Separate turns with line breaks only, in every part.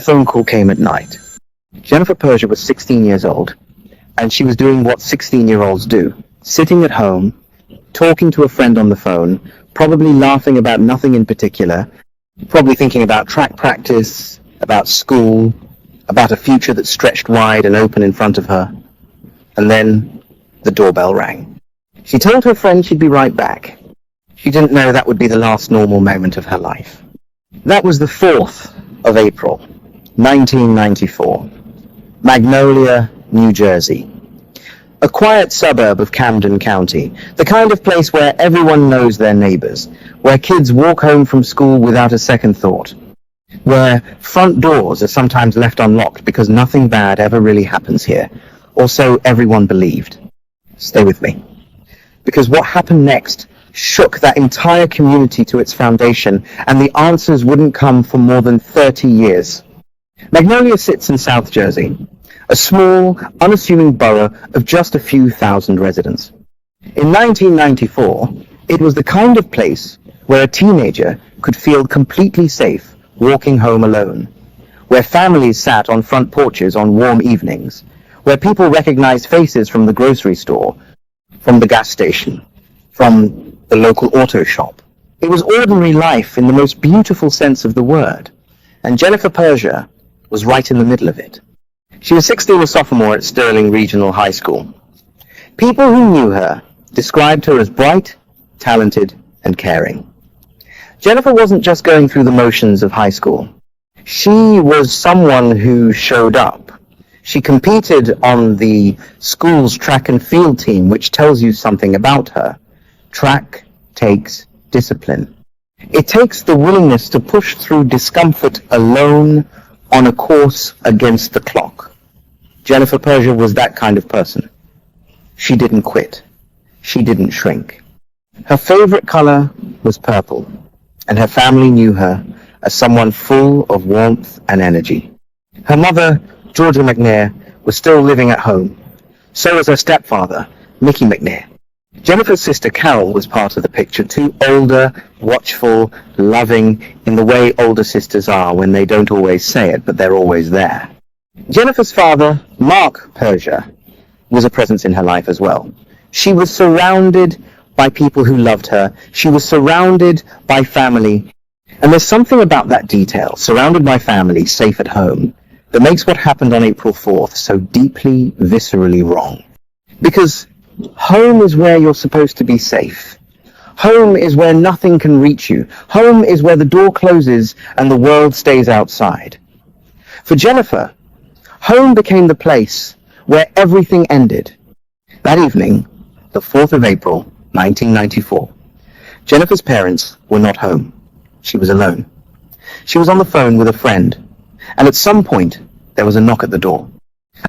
phone call came at night. Jennifer Persia was 16 years old, and she was doing what 16-year-olds do, sitting at home, talking to a friend on the phone, probably laughing about nothing in particular, probably thinking about track practice, about school, about a future that stretched wide and open in front of her. And then the doorbell rang. She told her friend she'd be right back. She didn't know that would be the last normal moment of her life. That was the 4th of April, 1994. Magnolia, New Jersey. A quiet suburb of Camden County, the kind of place where everyone knows their neighbors, where kids walk home from school without a second thought, where front doors are sometimes left unlocked because nothing bad ever really happens here, or so everyone believed. Stay with me. Because what happened next shook that entire community to its foundation, and the answers wouldn't come for more than 30 years. Magnolia sits in South Jersey, a small, unassuming borough of just a few thousand residents. In 1994, it was the kind of place where a teenager could feel completely safe walking home alone, where families sat on front porches on warm evenings, where people recognized faces from the grocery store, from the gas station, from the local auto shop. It was ordinary life in the most beautiful sense of the word, and Jennifer Persia was right in the middle of it. She was 16, a sophomore at Sterling Regional High School. People who knew her described her as bright, talented, and caring. Jennifer wasn't just going through the motions of high school. She was someone who showed up. She competed on the school's track and field team, which tells you something about her. Track takes discipline. It takes the willingness to push through discomfort alone on a course against the clock. Jennifer Persia was that kind of person. She didn't quit. She didn't shrink. Her favorite color was purple, and her family knew her as someone full of warmth and energy. Her mother, Georgia McNair, was still living at home. So was her stepfather, Mickey McNair. Jennifer's sister Carol was part of the picture too, older, watchful, loving, in the way older sisters are when they don't always say it, but they're always there. Jennifer's father, Mark Persia, was a presence in her life as well. She was surrounded by people who loved her. She was surrounded by family. And there's something about that detail, surrounded by family, safe at home, that makes what happened on April 4th so deeply, viscerally wrong. Because home is where you're supposed to be safe. Home is where nothing can reach you. Home is where the door closes and the world stays outside. For Jennifer, home became the place where everything ended. That evening, the 4th of April, 1994, Jennifer's parents were not home. She was alone. She was on the phone with a friend, and at some point, there was a knock at the door.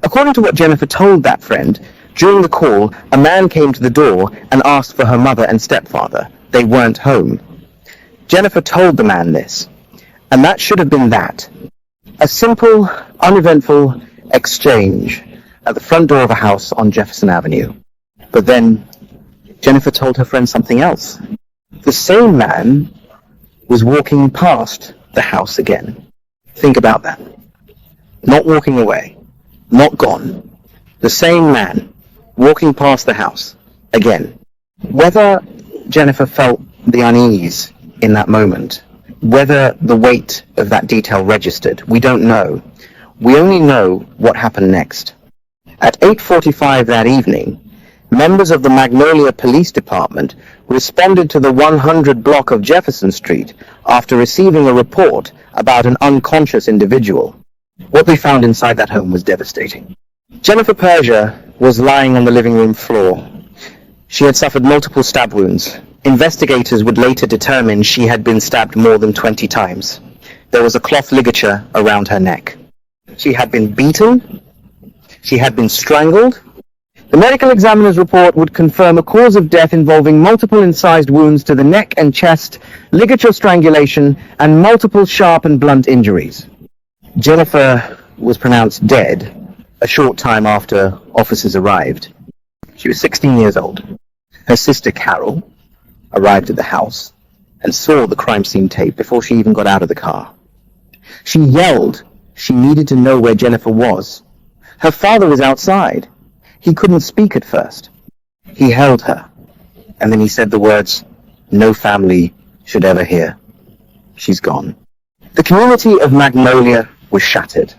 According to what Jennifer told that friend, during the call, a man came to the door and asked for her mother and stepfather. They weren't home. Jennifer told the man this, and that should have been that. A simple, uneventful exchange at the front door of a house on Jefferson Avenue. But then, Jennifer told her friend something else. The same man was walking past the house again. Think about that. Not walking away. Not gone. The same man walking past the house again. Whether Jennifer felt the unease in that moment, whether the weight of that detail registered, we don't know. We only know what happened next. At 8:45 that evening, members of the Magnolia Police Department responded to the 100 block of Jefferson Street after receiving a report about an unconscious individual. What they found inside that home was devastating. Jennifer Persia was lying on the living room floor. She had suffered multiple stab wounds. Investigators would later determine she had been stabbed more than 20 times. There was a cloth ligature around her neck. She had been beaten. She had been strangled. The medical examiner's report would confirm a cause of death involving multiple incised wounds to the neck and chest, ligature strangulation, and multiple sharp and blunt injuries. Jennifer was pronounced dead a short time after officers arrived. She was 16 years old. Her sister Carol arrived at the house and saw the crime scene tape before she even got out of the car. She yelled She needed to know where Jennifer was. Her father was outside. He couldn't speak at first. He held her, and then he said the words no family should ever hear. She's gone. The community of Magnolia was shattered.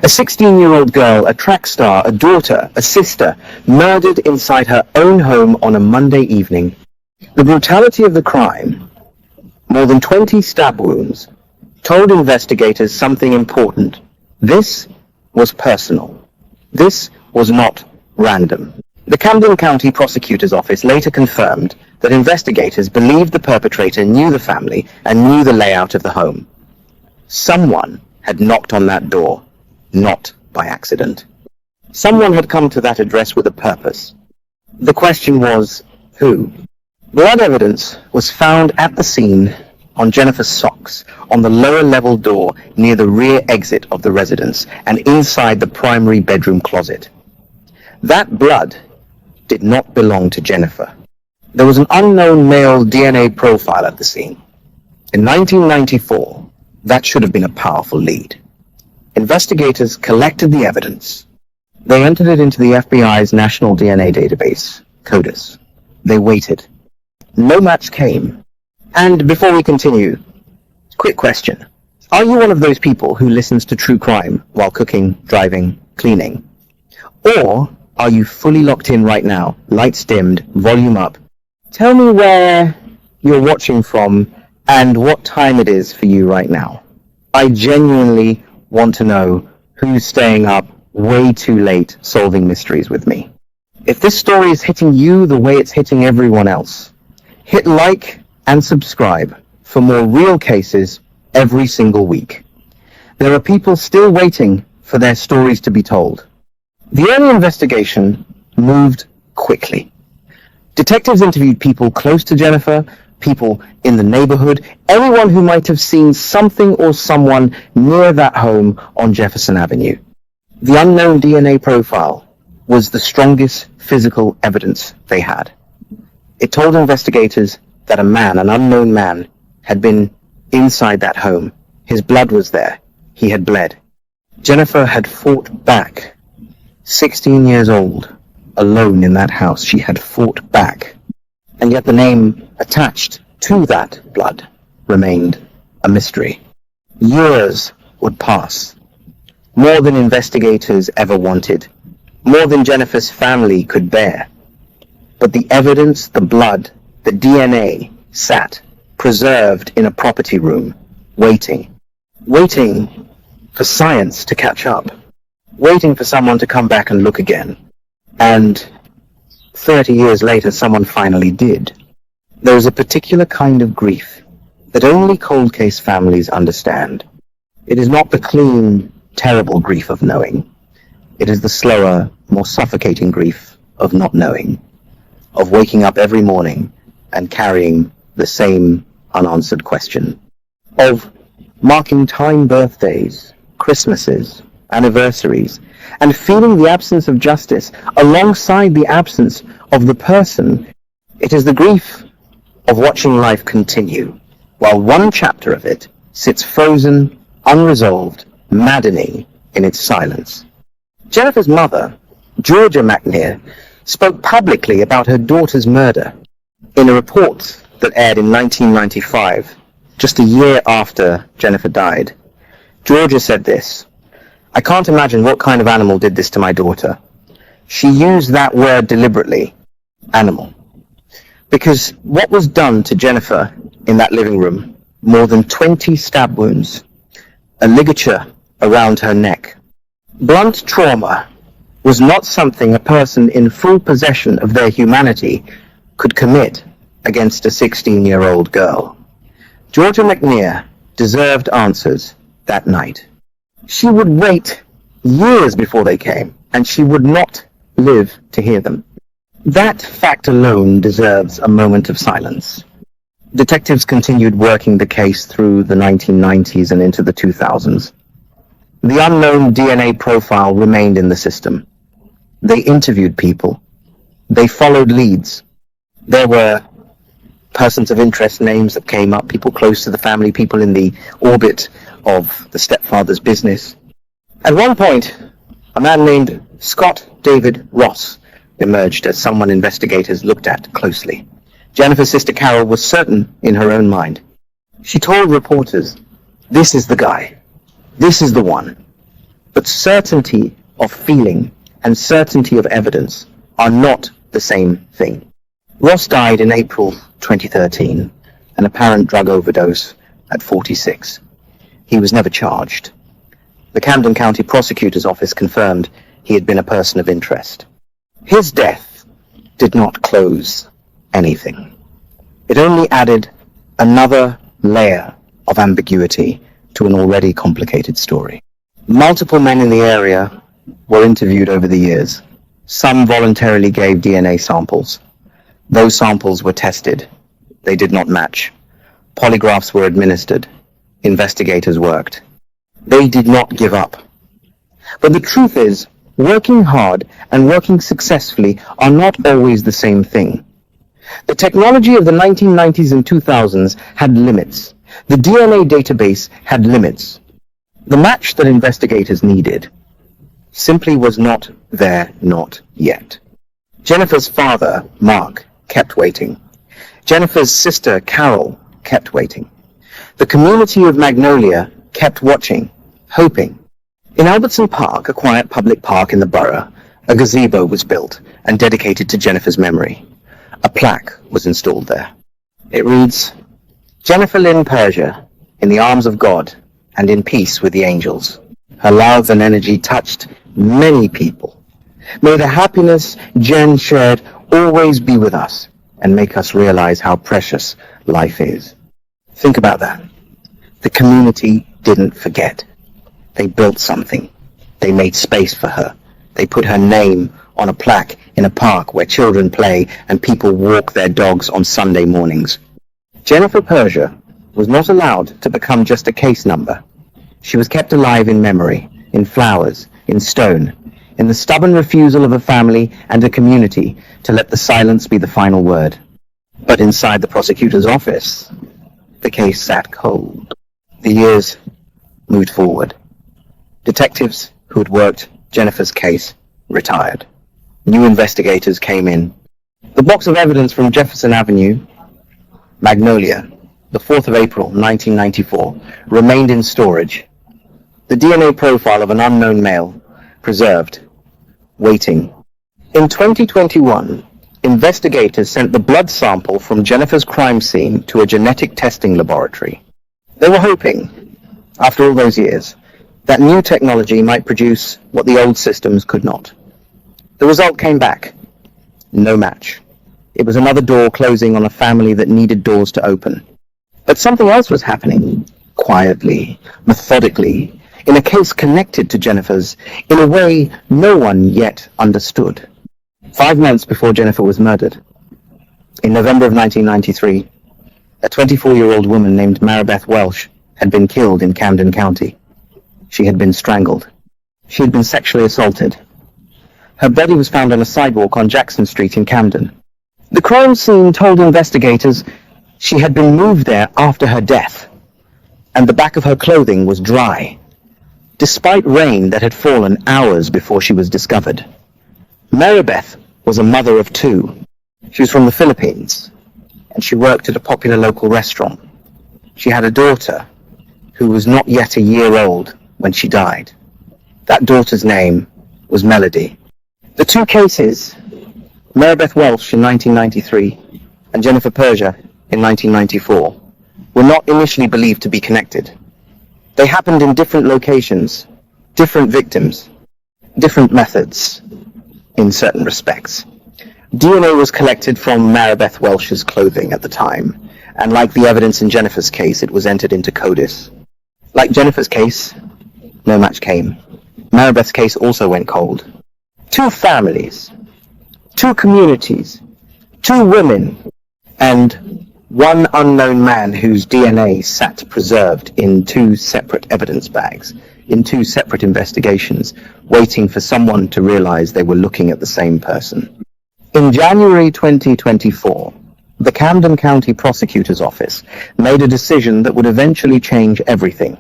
A 16-year-old girl, a track star, a daughter, a sister, murdered inside her own home on a Monday evening. The brutality of the crime, more than 20 stab wounds, told investigators something important. This was personal. This was not random. The Camden County prosecutor's office later confirmed that investigators believed the perpetrator knew the family and knew the layout of the home. Someone had knocked on that door, not by accident. Someone had come to that address with a purpose. The question was, who? Blood evidence was found at the scene on Jennifer's socks, on the lower level door near the rear exit of the residence, and inside the primary bedroom closet. That blood did not belong to Jennifer. There was an unknown male DNA profile at the scene. In 1994, that should have been a powerful lead. Investigators collected the evidence. They entered it into the FBI's National DNA Database, CODIS. They waited. No match came. And before we continue, quick question. Are you one of those people who listens to true crime while cooking, driving, cleaning? Or are you fully locked in right now, lights dimmed, volume up? Tell me where you're watching from and what time it is for you right now. I genuinely want to know who's staying up way too late solving mysteries with me. If this story is hitting you the way it's hitting everyone else, hit like and subscribe for more real cases every single week. There are people still waiting for their stories to be told. The early investigation moved quickly. Detectives interviewed people close to Jennifer, people in the neighborhood, anyone who might have seen something or someone near that home on Jefferson Avenue. The unknown DNA profile was the strongest physical evidence they had. It told investigators that a man, an unknown man, had been inside that home. His blood was there. He had bled. Jennifer had fought back. 16 years old, alone in that house, she had fought back. And yet the name attached to that blood remained a mystery. Years would pass. More than investigators ever wanted. More than Jennifer's family could bear. But the evidence, the blood, the DNA sat, preserved in a property room, waiting for science to catch up, waiting for someone to come back and look again. And 30 years later, someone finally did. There is a particular kind of grief that only cold case families understand. It is not the clean, terrible grief of knowing. It is the slower, more suffocating grief of not knowing, of waking up every morning and carrying the same unanswered question, of marking time birthdays, Christmases, anniversaries, and feeling the absence of justice alongside the absence of the person. It is the grief of watching life continue, while one chapter of it sits frozen, unresolved, maddening in its silence. Jennifer's mother, Georgia McNair, spoke publicly about her daughter's murder. In a report that aired in 1995, just a year after Jennifer died, Georgia said this: "I can't imagine what kind of animal did this to my daughter." She used that word deliberately, animal, because what was done to Jennifer in that living room, more than 20 stab wounds, a ligature around her neck. Blunt trauma was not something a person in full possession of their humanity could commit against a 16-year-old girl. Georgia McNair deserved answers that night. She would wait years before they came, and she would not live to hear them. That fact alone deserves a moment of silence. Detectives continued working the case through the 1990s and into the 2000s. The unknown DNA profile remained in the system. They interviewed people. They followed leads. There were persons of interest names that came up, people close to the family, people in the orbit of the stepfather's business. At one point, a man named Scott David Ross emerged as someone investigators looked at closely. Jennifer's sister Carol was certain in her own mind. She told reporters, "This is the guy. This is the one." But certainty of feeling and certainty of evidence are not the same thing. Ross died in April 2013, an apparent drug overdose at 46. He was never charged. The Camden County prosecutor's office confirmed he had been a person of interest. His death did not close anything. It only added another layer of ambiguity to an already complicated story. Multiple men in the area were interviewed over the years. Some voluntarily gave DNA samples. Those samples were tested. They did not match. Polygraphs were administered. Investigators worked. They did not give up. But the truth is, working hard and working successfully are not always the same thing. The technology of the 1990s and 2000s had limits. The DNA database had limits. The match that investigators needed simply was not there, not yet. Jennifer's father, Mark, kept waiting. Jennifer's sister, Carol, kept waiting. The community of Magnolia kept watching, hoping. In Albertson Park, a quiet public park in the borough, a gazebo was built and dedicated to Jennifer's memory. A plaque was installed there. It reads, "Jennifer Lynn Persia, in the arms of God and in peace with the angels. Her love and energy touched many people. May the happiness Jen shared always be with us and make us realize how precious life is." Think about that. The community didn't forget. They built something. They made space for her. They put her name on a plaque in a park where children play and people walk their dogs on Sunday mornings. Jennifer Persia was not allowed to become just a case number. She was kept alive in memory, in flowers, in stone, in the stubborn refusal of a family and a community to let the silence be the final word. But inside the prosecutor's office, the case sat cold. The years moved forward. Detectives who had worked Jennifer's case retired. New investigators came in. The box of evidence from Jefferson Avenue, Magnolia, the 4th of April, 1994, remained in storage. The DNA profile of an unknown male, preserved, waiting. In 2021, investigators sent the blood sample from Jennifer's crime scene to a genetic testing laboratory. They were hoping, after all those years, that new technology might produce what the old systems could not. The result came back. No match. It was another door closing on a family that needed doors to open. But something else was happening, quietly, methodically, in a case connected to Jennifer's, in a way no one yet understood. 5 months before Jennifer was murdered, in November of 1993, a 24-year-old woman named Marebeth Welsh had been killed in Camden County. She had been strangled. She had been sexually assaulted. Her body was found on a sidewalk on Jackson Street in Camden. The crime scene told investigators she had been moved there after her death, and the back of her clothing was dry, despite rain that had fallen hours before she was discovered. Marebeth was a mother of 2. She was from the Philippines, and she worked at a popular local restaurant. She had a daughter who was not yet a year old when she died. That daughter's name was Melody. The 2 cases, Marebeth Welsh in 1993 and Jennifer Persia in 1994, were not initially believed to be connected. They happened in different locations, different victims, different methods in certain respects. DNA was collected from Marebeth Welsh's clothing at the time, and like the evidence in Jennifer's case, it was entered into CODIS. Like Jennifer's case, no match came. Marebeth's case also went cold. 2 families, 2 communities, 2 women, and 1 unknown man whose DNA sat preserved in 2 separate evidence bags, in 2 separate investigations, waiting for someone to realize they were looking at the same person. In January 2024, the Camden County Prosecutor's Office made a decision that would eventually change everything.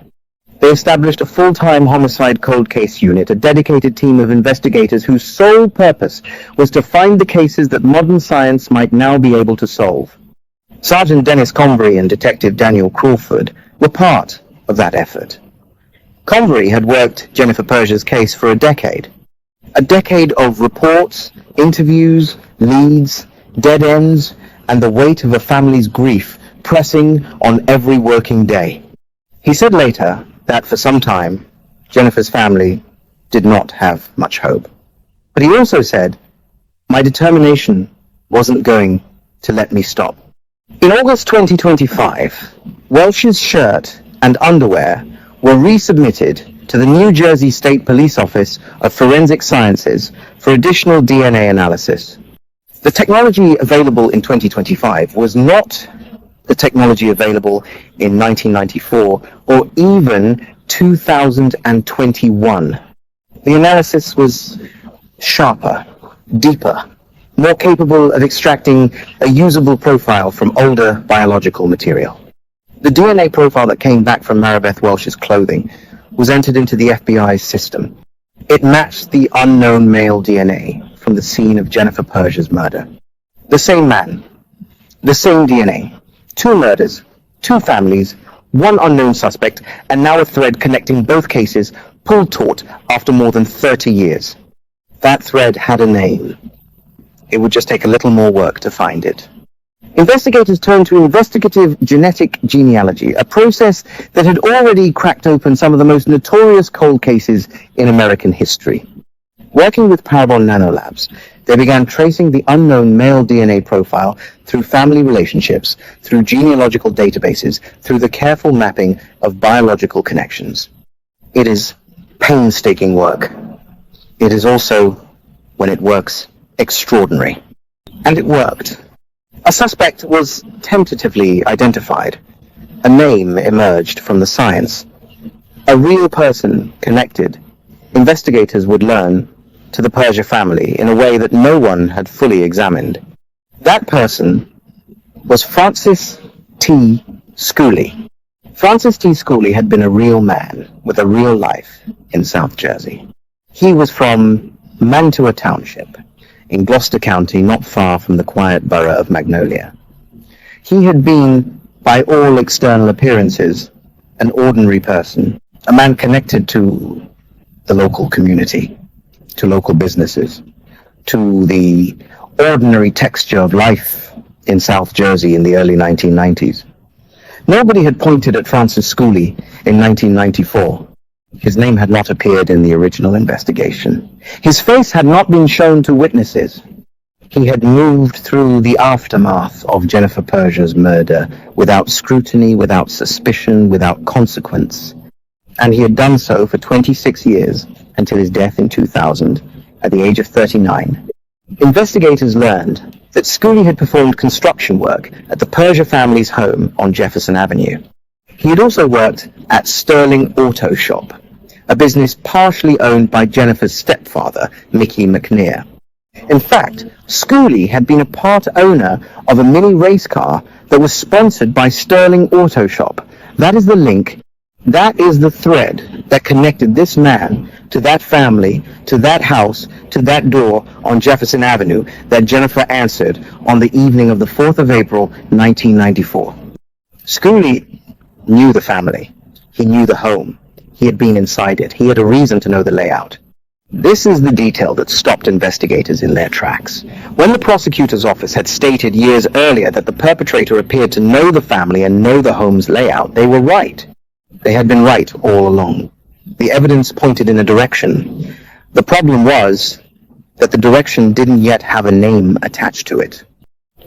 They established a full-time homicide cold case unit, a dedicated team of investigators whose sole purpose was to find the cases that modern science might now be able to solve. Sergeant Dennis Convery and Detective Daniel Crawford were part of that effort. Convery had worked Jennifer Persia's case for a decade of reports, interviews, leads, dead ends, and the weight of a family's grief pressing on every working day. He said later that for some time, Jennifer's family did not have much hope. But he also said, "My determination wasn't going to let me stop." In August 2025, Welsh's shirt and underwear were resubmitted to the New Jersey State Police Office of Forensic Sciences for additional DNA analysis. The technology available in 2025 was not the technology available in 1994 or even 2021. The analysis was sharper, deeper, more capable of extracting a usable profile from older biological material. The DNA profile that came back from Marebeth Welsh's clothing was entered into the FBI's system. It matched the unknown male DNA from the scene of Jennifer Persia's murder. The same man, the same DNA, 2 murders, 2 families, 1 unknown suspect, and now a thread connecting both cases pulled taut after more than 30 years. That thread had a name. It would just take a little more work to find it. Investigators turned to investigative genetic genealogy, a process that had already cracked open some of the most notorious cold cases in American history. Working with Parabon Nanolabs, they began tracing the unknown male DNA profile through family relationships, through genealogical databases, through the careful mapping of biological connections. It is painstaking work. It is also, when it works, extraordinary. And it worked. A suspect was tentatively identified. A name emerged from the science. A real person connected. Investigators would learn to the Persia family in a way that no one had fully examined. That person was Francis T. Schooley. Francis T. Schooley had been a real man with a real life in South Jersey. He was from Mantua Township in Gloucester County, not far from the quiet borough of Magnolia. He had been, by all external appearances, an ordinary person, a man connected to the local community, to local businesses, to the ordinary texture of life in South Jersey in the early 1990s. Nobody had pointed at Francis Schooley in 1994. His name had not appeared in the original investigation. His face had not been shown to witnesses. He had moved through the aftermath of Jennifer Persia's murder without scrutiny, without suspicion, without consequence. And he had done so for 26 years until his death in 2000 at the age of 39. Investigators learned that Schooley had performed construction work at the Persia family's home on Jefferson Avenue. He had also worked at Sterling Auto Shop, a business partially owned by Jennifer's stepfather, Mickey McNear. In fact, Schooley had been a part owner of a mini race car that was sponsored by Sterling Auto Shop. That is the link, that is the thread that connected this man to that family, to that house, to that door on Jefferson Avenue that Jennifer answered on the evening of the 4th of April, 1994. Schooley knew the family. He knew the home. He had been inside it. He had a reason to know the layout. This is the detail that stopped investigators in their tracks. When the prosecutor's office had stated years earlier that the perpetrator appeared to know the family and know the home's layout, they were right. They had been right all along. The evidence pointed in a direction. The problem was that the direction didn't yet have a name attached to it.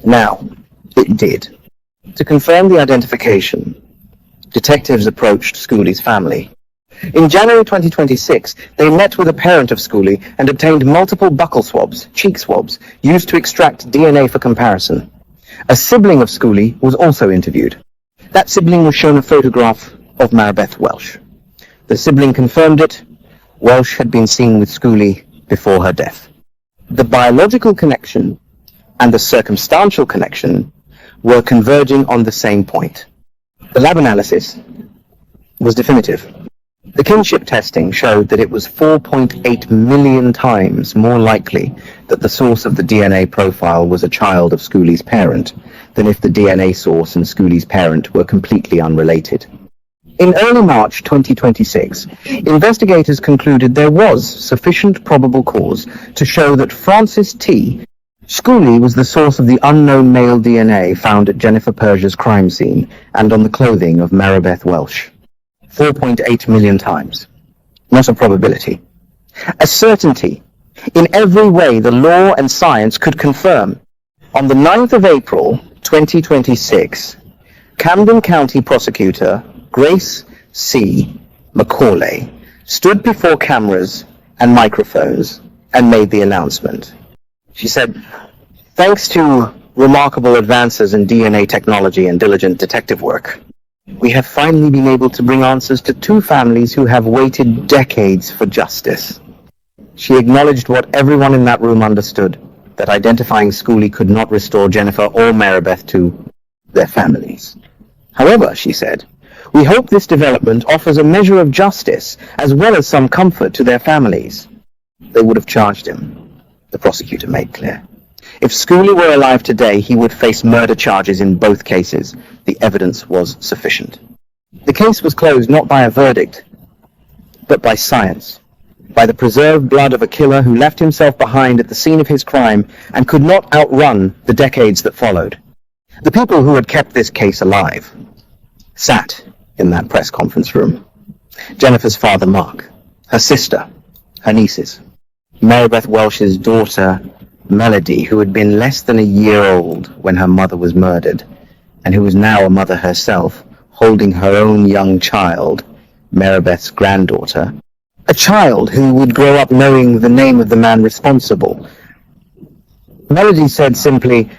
Now, it did. To confirm the identification, detectives approached Schooley's family. In January 2026, they met with a parent of Schooley and obtained multiple buccal swabs, cheek swabs, used to extract DNA for comparison. A sibling of Schooley was also interviewed. That sibling was shown a photograph of Marebeth Welsh. The sibling confirmed it. Welsh had been seen with Schooley before her death. The biological connection and the circumstantial connection were converging on the same point. The lab analysis was definitive. The kinship testing showed that it was 4.8 million times more likely that the source of the DNA profile was a child of Schooley's parent than if the DNA source and Schooley's parent were completely unrelated. In early March 2026, investigators concluded there was sufficient probable cause to show that Francis T. Schooley was the source of the unknown male DNA found at Jennifer Persia's crime scene and on the clothing of Marebeth Welsh. 4.8 million times. Not a probability. A certainty in every way the law and science could confirm. On the 9th of April 2026, Camden County prosecutor Grace C. McCauley stood before cameras and microphones and made the announcement. She said, "Thanks to remarkable advances in DNA technology and diligent detective work, we have finally been able to bring answers to two families who have waited decades for justice." She acknowledged what everyone in that room understood, that identifying Schooley could not restore Jennifer or Marebeth to their families. However, she said, "We hope this development offers a measure of justice as well as some comfort to their families." They would have charged him, the prosecutor made clear. If Schooley were alive today, he would face murder charges in both cases. The evidence was sufficient. The case was closed not by a verdict, but by science, by the preserved blood of a killer who left himself behind at the scene of his crime and could not outrun the decades that followed. The people who had kept this case alive sat in that press conference room. Jennifer's father, Mark, her sister, her nieces, Marebeth Welsh's daughter, Melody, who had been less than a year old when her mother was murdered, and who was now a mother herself, holding her own young child, Marebeth's granddaughter, a child who would grow up knowing the name of the man responsible. Melody said simply,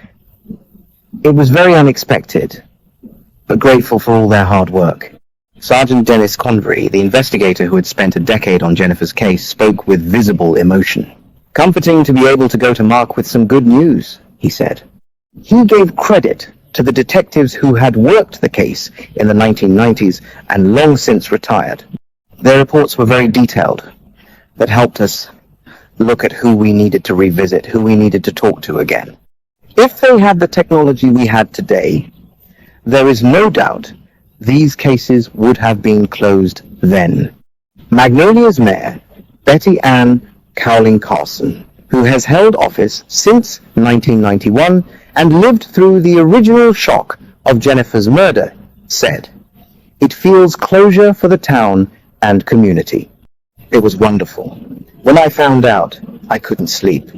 "It was very unexpected, but grateful for all their hard work." Sergeant Dennis Convery, the investigator who had spent a decade on Jennifer's case, spoke with visible emotion. "Comforting to be able to go to Mark with some good news," he said. He gave credit to the detectives who had worked the case in the 1990s and long since retired. Their reports were very detailed, that helped us look at who we needed to revisit, who we needed to talk to again. If they had the technology we had today, there is no doubt these cases would have been closed then. Magnolia's mayor, Betty Ann Cowling Carson, who has held office since 1991 and lived through the original shock of Jennifer's murder, said, "It feels closure for the town and community. It was wonderful. When I found out, I couldn't sleep."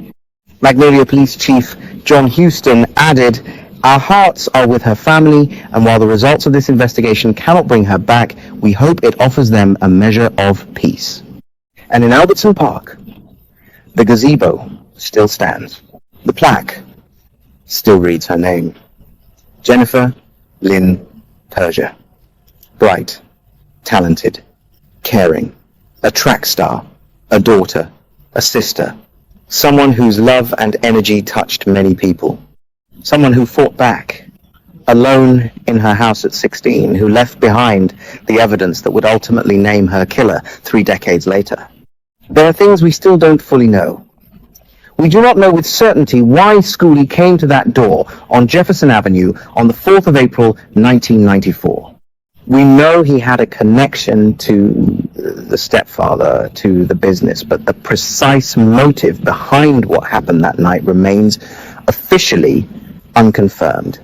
Magnolia Police Chief John Houston added, "Our hearts are with her family, and while the results of this investigation cannot bring her back, we hope it offers them a measure of peace." And in Albertson Park, the gazebo still stands. The plaque still reads her name. Jennifer Lynn Persia. Bright, talented, caring, a track star, a daughter, a sister, someone whose love and energy touched many people. Someone who fought back, alone in her house at 16, who left behind the evidence that would ultimately name her killer 3 decades later. There are things we still don't fully know. We do not know with certainty why Schooley came to that door on Jefferson Avenue on the 4th of April, 1994. We know he had a connection to the stepfather, to the business, but the precise motive behind what happened that night remains officially unconfirmed.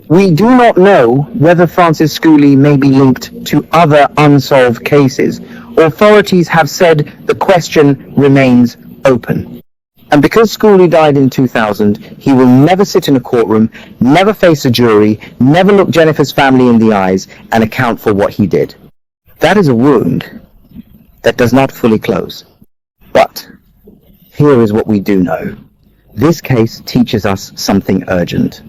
We do not know whether Francis Schooley may be linked to other unsolved cases. Authorities have said the question remains open. And because Schooley died in 2000, he will never sit in a courtroom, never face a jury, never look Jennifer's family in the eyes and account for what he did. That is a wound that does not fully close. But here is what we do know. This case teaches us something urgent.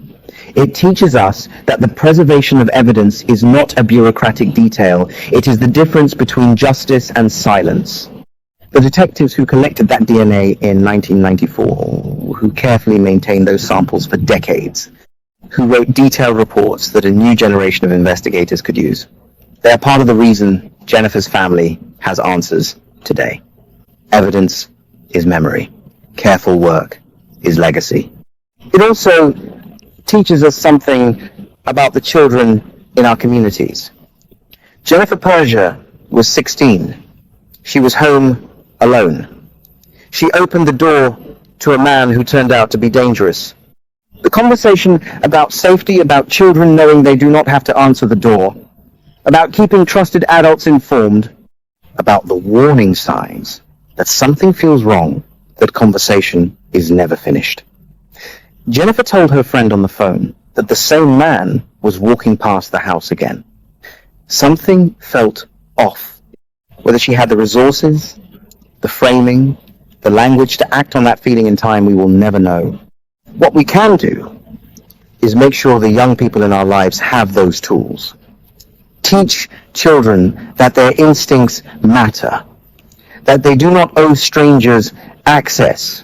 It teaches us that the preservation of evidence is not a bureaucratic detail. It is the difference between justice and silence. The detectives who collected that DNA in 1994, who carefully maintained those samples for decades, who wrote detailed reports that a new generation of investigators could use, they are part of the reason Jennifer's family has answers today. Evidence is memory. Careful work is legacy. It also teaches us something about the children in our communities. Jennifer Persia was 16. She was home alone. She opened the door to a man who turned out to be dangerous. The conversation about safety, about children knowing they do not have to answer the door, about keeping trusted adults informed, about the warning signs that something feels wrong, that conversation is never finished. Jennifer told her friend on the phone that the same man was walking past the house again. Something felt off. Whether she had the resources, the framing, the language to act on that feeling in time, we will never know. What we can do is make sure the young people in our lives have those tools. Teach children that their instincts matter, that they do not owe strangers access,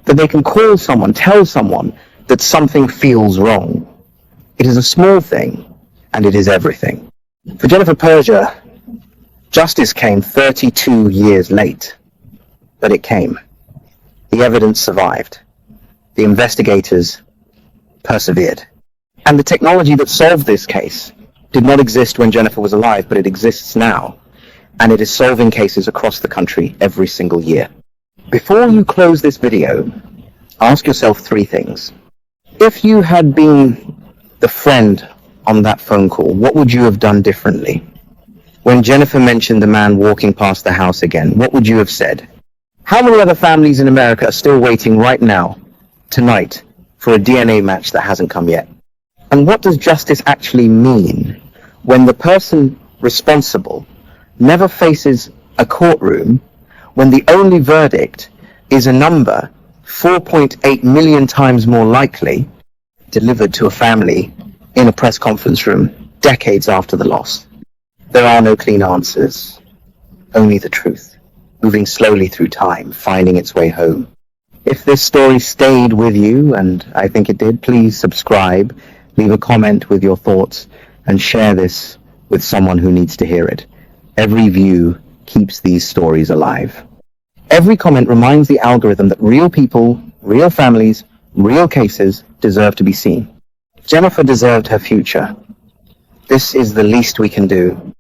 that they can call someone, tell someone that something feels wrong. It is a small thing, and it is everything. For Jennifer Persia, justice came 32 years late, but it came. The evidence survived. The investigators persevered. And the technology that solved this case did not exist when Jennifer was alive, but it exists now. And it is solving cases across the country every single year. Before you close this video, ask yourself 3 things. If you had been the friend on that phone call, what would you have done differently? When Jennifer mentioned the man walking past the house again, what would you have said? How many other families in America are still waiting right now, tonight, for a DNA match that hasn't come yet? And what does justice actually mean when the person responsible never faces a courtroom, when the only verdict is a number 4.8 million times more likely delivered to a family in a press conference room decades after the loss? There are no clean answers, only the truth, moving slowly through time, finding its way home. If this story stayed with you, and I think it did, please subscribe, leave a comment with your thoughts, and share this with someone who needs to hear it. Every view keeps these stories alive. Every comment reminds the algorithm that real people, real families, real cases deserve to be seen. Jennifer deserved her future. This is the least we can do.